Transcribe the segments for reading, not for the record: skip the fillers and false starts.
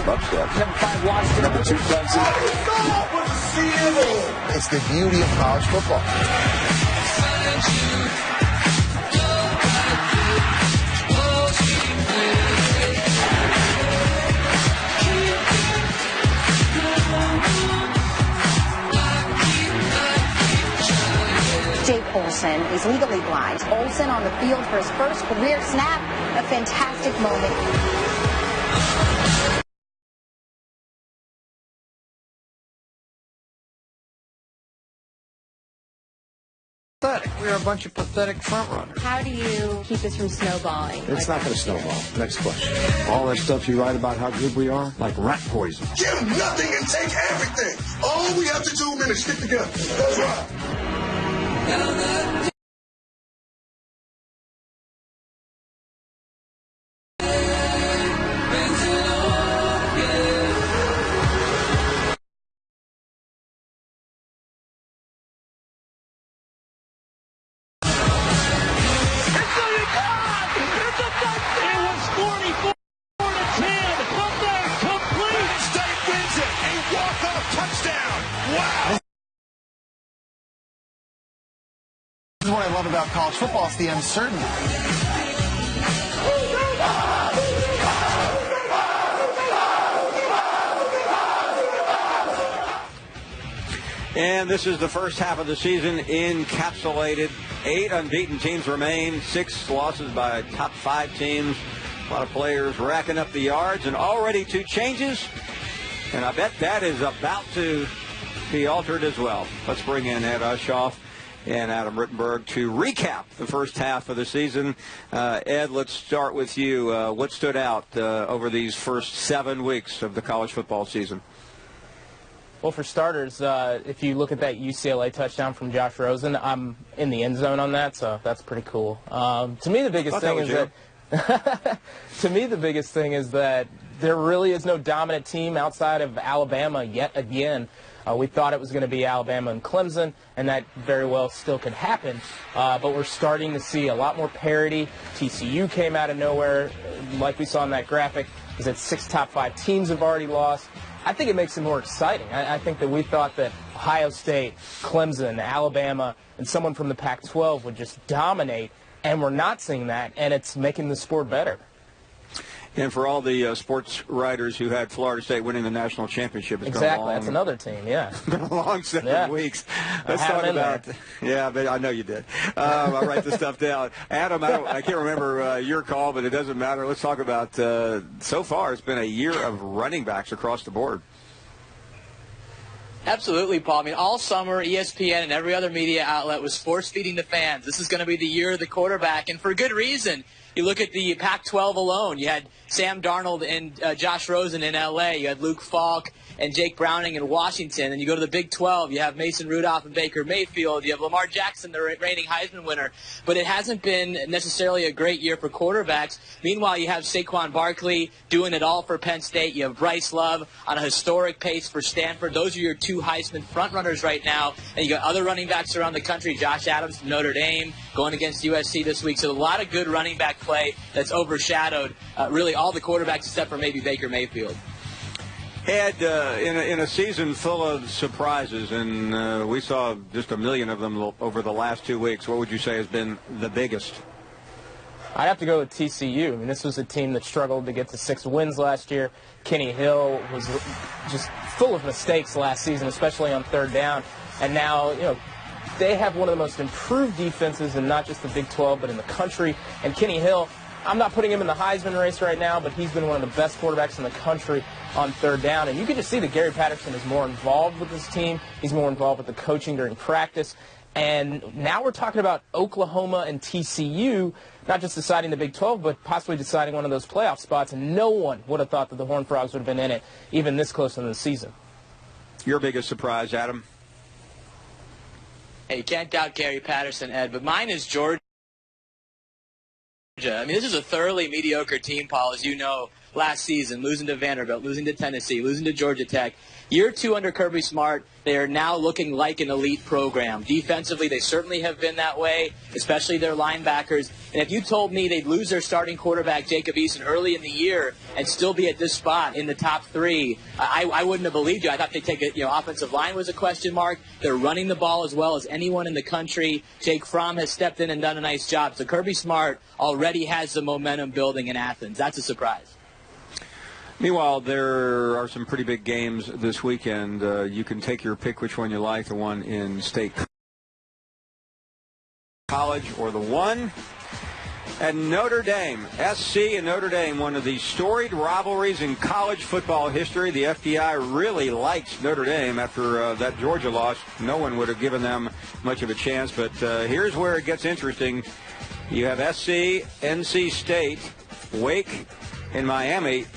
of upset. Number 5, Washington. Number 2, Clemson. It's the beauty of college football. Jake Olsen is legally blind. Olsen on the field for his first career snap. A fantastic moment. We're a bunch of pathetic front runners. How do you keep this from snowballing? It's not going to snowball. Next question. All that stuff you write about how good we are, like rat poison. Give nothing and take everything. All we have to do is stick together. That's right. This is what I love about college football, it's the uncertainty. And this is the first half of the season encapsulated. 8 unbeaten teams remain, 6 losses by top 5 teams. A lot of players racking up the yards, and already 2 changes. And I bet that is about to be altered as well. Let's bring in Ed Ushoff and Adam Rittenberg to recap the first half of the season. Ed, let's start with you. What stood out over these first 7 weeks of the college football season? Well, for starters, if you look at that UCLA touchdown from Josh Rosen, I'm in the end zone on that, so that's pretty cool. To me, the biggest thing is that to me, the biggest thing is that there really is no dominant team outside of Alabama yet again. We thought it was going to be Alabama and Clemson, and that very well still could happen. But we're starting to see a lot more parity. TCU came out of nowhere, like we saw in that graphic, because it's 6 top 5 teams have already lost. I think it makes it more exciting. I think that we thought that Ohio State, Clemson, Alabama, and someone from the Pac-12 would just dominate, and we're not seeing that, and it's making the sport better. And for all the sports writers who had Florida State winning the national championship, it's exactly, that's another team, yeah. It's been a long 7 weeks. Let's talk about. Yeah, but I know you did. I write this stuff down. Adam, I can't remember your call, but it doesn't matter. Let's talk about. So far, it's been a year of running backs across the board. Absolutely, Paul. I mean, all summer, ESPN and every other media outlet was force-feeding the fans. This is going to be the year of the quarterback, and for good reason. You look at the Pac-12 alone. You had Sam Darnold and Josh Rosen in L.A. You had Luke Falk and Jake Browning in Washington. And you go to the Big 12. You have Mason Rudolph and Baker Mayfield. You have Lamar Jackson, the reigning Heisman winner. But it hasn't been necessarily a great year for quarterbacks. Meanwhile, you have Saquon Barkley doing it all for Penn State. You have Bryce Love on a historic pace for Stanford. Those are your 2 Heisman frontrunners right now. And you got other running backs around the country. Josh Adams from Notre Dame going against USC this week. So a lot of good running back play that's overshadowed really all the quarterbacks except for maybe Baker Mayfield. Ed, in a season full of surprises, and we saw just a million of them over the last 2 weeks, what would you say has been the biggest? I'd have to go with TCU. I mean, this was a team that struggled to get to 6 wins last year. Kenny Hill was just full of mistakes last season, especially on 3rd down. And now, they have one of the most improved defenses in not just the Big 12, but in the country. And Kenny Hill, I'm not putting him in the Heisman race right now, but he's been one of the best quarterbacks in the country on 3rd down. And you can just see that Gary Patterson is more involved with this team. He's more involved with the coaching during practice. And now we're talking about Oklahoma and TCU, not just deciding the Big 12, but possibly deciding one of those playoff spots. And no one would have thought that the Horned Frogs would have been in it, even this close in the season. Your biggest surprise, Adam? Hey, you can't doubt Gary Patterson, Ed, but mine is Georgia. I mean, this is a thoroughly mediocre team, Paul, as you know, last season, losing to Vanderbilt, losing to Tennessee, losing to Georgia Tech. Year 2 under Kirby Smart, they are now looking like an elite program. Defensively, they certainly have been that way, especially their linebackers. And if you told me they'd lose their starting quarterback, Jacob Eason, early in the year and still be at this spot in the top 3, I wouldn't have believed you. I thought they'd take it. Offensive line was a question mark. They're running the ball as well as anyone in the country. Jake Fromm has stepped in and done a nice job. So Kirby Smart already has the momentum building in Athens. That's a surprise. Meanwhile, there are some pretty big games this weekend. You can take your pick which one you like, the one in State College or the one at Notre Dame. SC and Notre Dame, one of the storied rivalries in college football history. The FDI really likes Notre Dame after that Georgia loss. No one would have given them much of a chance, but here's where it gets interesting. You have SC, NC State, Wake, and Miami.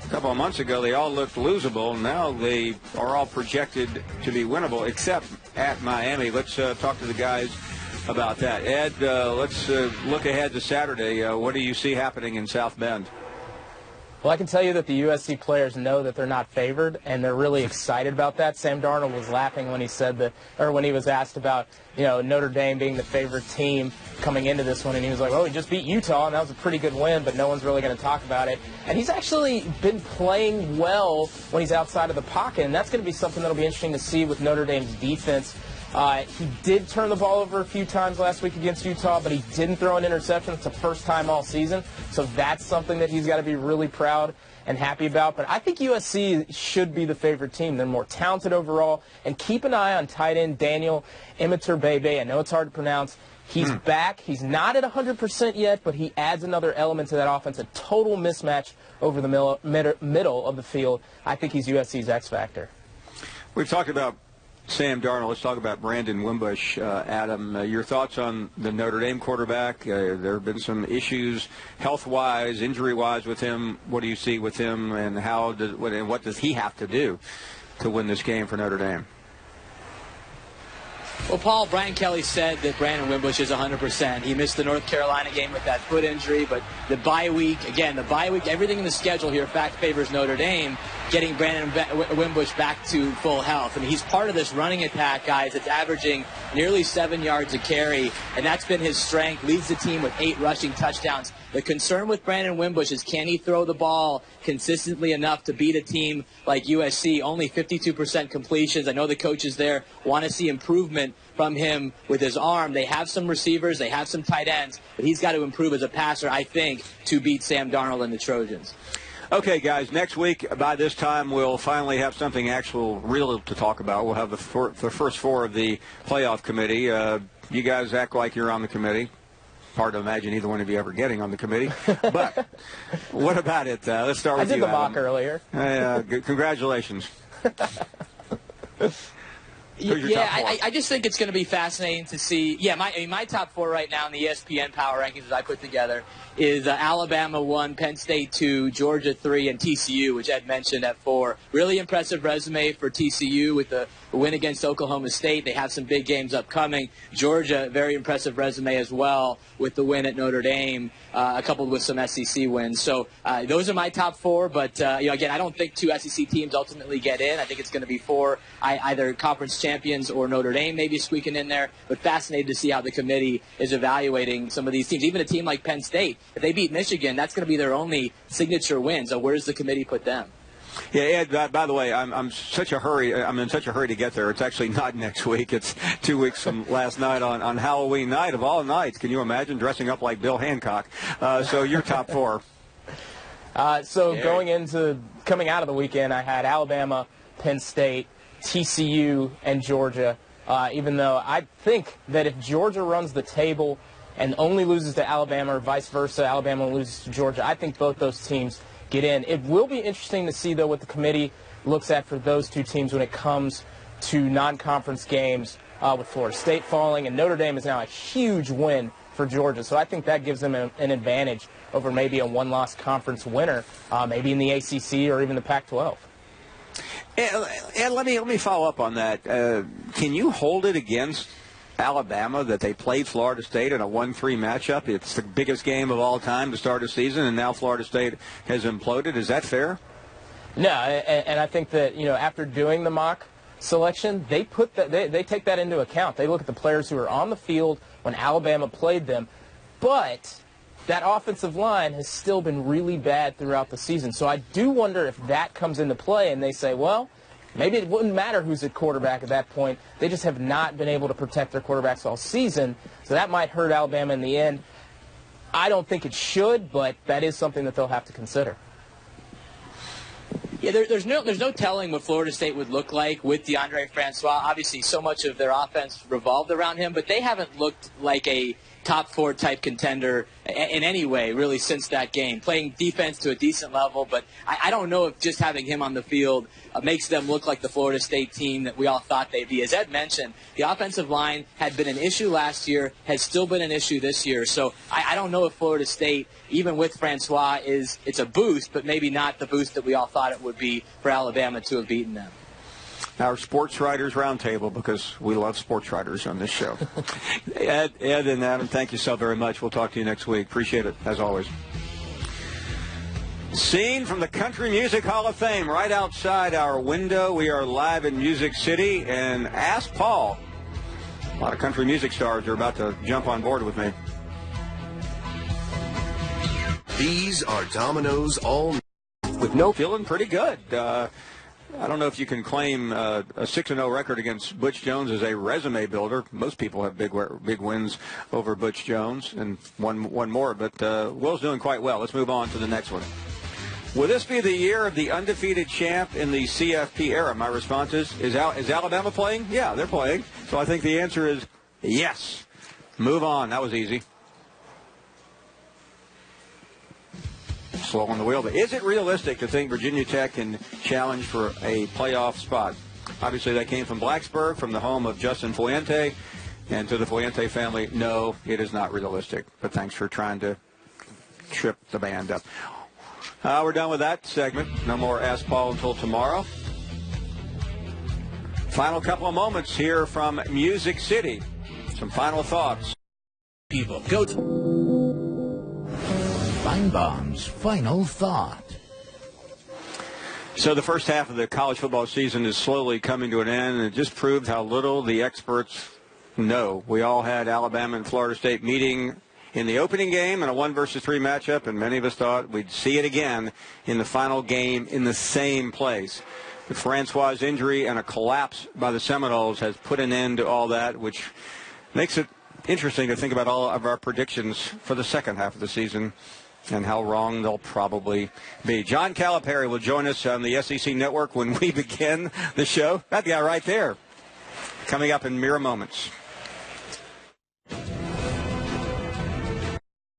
A couple of months ago, they all looked losable. Now they are all projected to be winnable, except at Miami. Let's talk to the guys about that. Ed, let's look ahead to Saturday. What do you see happening in South Bend? Well, I can tell you that the USC players know that they're not favored, and they're really excited about that. Sam Darnold was laughing when he said that, or when he was asked about, Notre Dame being the favorite team coming into this one, and he was like, "Oh, we just beat Utah, and that was a pretty good win, but no one's really going to talk about it." And he's actually been playing well when he's outside of the pocket, and that's going to be something that'll be interesting to see with Notre Dame's defense. He did turn the ball over a few times last week against Utah, but he didn't throw an interception. It's the first time all season, so that's something that he's got to be really proud and happy about. But I think USC should be the favorite team. They're more talented overall. And keep an eye on tight end Daniel Imatorbhebhe. I know it's hard to pronounce. He's back. He's not at 100% yet, but he adds another element to that offense, a total mismatch over the middle of the field. I think he's USC's X factor. We've talked about Sam Darnold. Let's talk about Brandon Wimbush. Adam, your thoughts on the Notre Dame quarterback? There have been some issues health-wise, injury-wise with him. What do you see with him, and what does he have to do to win this game for Notre Dame? Well, Paul, Brian Kelly said that Brandon Wimbush is 100%. He missed the North Carolina game with that foot injury, but the bye week, everything in the schedule here, fact favors Notre Dame, getting Brandon Wimbush back to full health. I mean, he's part of this running attack, guys. It's averaging nearly 7 yards a carry, and that's been his strength. Leads the team with 8 rushing touchdowns. The concern with Brandon Wimbush is, can he throw the ball consistently enough to beat a team like USC? Only 52% completions. I know the coaches there want to see improvement from him with his arm. They have some receivers. They have some tight ends. But he's got to improve as a passer, I think, to beat Sam Darnold and the Trojans. Okay, guys, next week, by this time, we'll finally have something real to talk about. We'll have the first 4 of the playoff committee. You guys act like you're on the committee. Hard to imagine either one of you ever getting on the committee. But what about it? Let's start with you, I did the Adam. mock earlier. Congratulations. I just think it's going to be fascinating to see. Yeah, my top 4 right now in the ESPN Power Rankings that I put together is Alabama 1, Penn State 2, Georgia 3, and TCU, which Ed mentioned at 4. Really impressive resume for TCU with the win against Oklahoma State. They have some big games upcoming. Georgia, very impressive resume as well with the win at Notre Dame, coupled with some SEC wins. So those are my top 4. But, again, I don't think 2 SEC teams ultimately get in. I think it's going to be 4 either conference champions or Notre Dame maybe squeaking in there. But fascinated to see how the committee is evaluating some of these teams. Even a team like Penn State, if they beat Michigan, that's going to be their only signature win. So where does the committee put them? Yeah, Ed, by the way, I'm in such a hurry to get there. It's actually not next week. It's 2 weeks from last night on Halloween night of all nights. Can you imagine dressing up like Bill Hancock? So your top 4. Coming out of the weekend, I had Alabama, Penn State, TCU, and Georgia. Even though I think that if Georgia runs the table and only loses to Alabama or vice versa, Alabama loses to Georgia, I think both those teams get in. It will be interesting to see, though, what the committee looks at for those 2 teams when it comes to non-conference games with Florida State falling, and Notre Dame is now a huge win for Georgia. So I think that gives them an advantage over maybe a one-loss conference winner, maybe in the ACC or even the Pac-12. And let me follow up on that. Can you hold it against Alabama that they played Florida State in a 1-3 matchup. It's the biggest game of all time to start a season, and now Florida State has imploded. Is that fair? No, and I think that, after doing the mock selection, they put that they take that into account. They look at the players who were on the field when Alabama played them, but that offensive line has still been really bad throughout the season. So I do wonder if that comes into play, and they say, well, maybe it wouldn't matter who's at quarterback at that point. They just have not been able to protect their quarterbacks all season, so that might hurt Alabama in the end. I don't think it should, but that is something that they'll have to consider. Yeah, there's no telling what Florida State would look like with DeAndre Francois. Obviously, so much of their offense revolved around him, but they haven't looked like a top 4 type contender in any way, really, since that game. Playing defense to a decent level, but I don't know if just having him on the field makes them look like the Florida State team that we all thought they'd be. As Ed mentioned, the offensive line had been an issue last year, has still been an issue this year. So I don't know if Florida State, even with Francois, it's a boost, but maybe not the boost that we all thought it would be for Alabama to have beaten them. Our sports writers roundtable, because we love sports writers on this show. Ed and Adam, thank you so very much. We'll talk to you next week. Appreciate it, as always. Scene from the Country Music Hall of Fame right outside our window. We are live in Music City, and ask Paul. A lot of country music stars are about to jump on board with me. These are Domino's all with no feeling pretty good. I don't know if you can claim a 6-0 record against Butch Jones as a resume builder. Most people have big wins over Butch Jones, and one more. But Will's doing quite well. Let's move on to the next one. Will this be the year of the undefeated champ in the CFP era? My response is Alabama playing? Yeah, they're playing. So I think the answer is yes. Move on. That was easy. Slow on the wheel. But is it realistic to think Virginia Tech can challenge for a playoff spot? Obviously, that came from Blacksburg, from the home of Justin Fuente. And to the Fuente family, no, it is not realistic. But thanks for trying to trip the band up. We're done with that segment. No more Ask Paul until tomorrow. Final couple of moments here from Music City. Some final thoughts. People, go to Finebaum's final thought. So the first half of the college football season is slowly coming to an end, and it just proved how little the experts know. We all had Alabama and Florida State meeting in the opening game in a 1-3 matchup, and many of us thought we'd see it again in the final game in the same place. But Francois' injury and a collapse by the Seminoles has put an end to all that, which makes it interesting to think about all of our predictions for the second half of the season and how wrong they'll probably be. John Calipari will join us on the SEC Network when we begin the show. That guy right there, coming up in mere moments.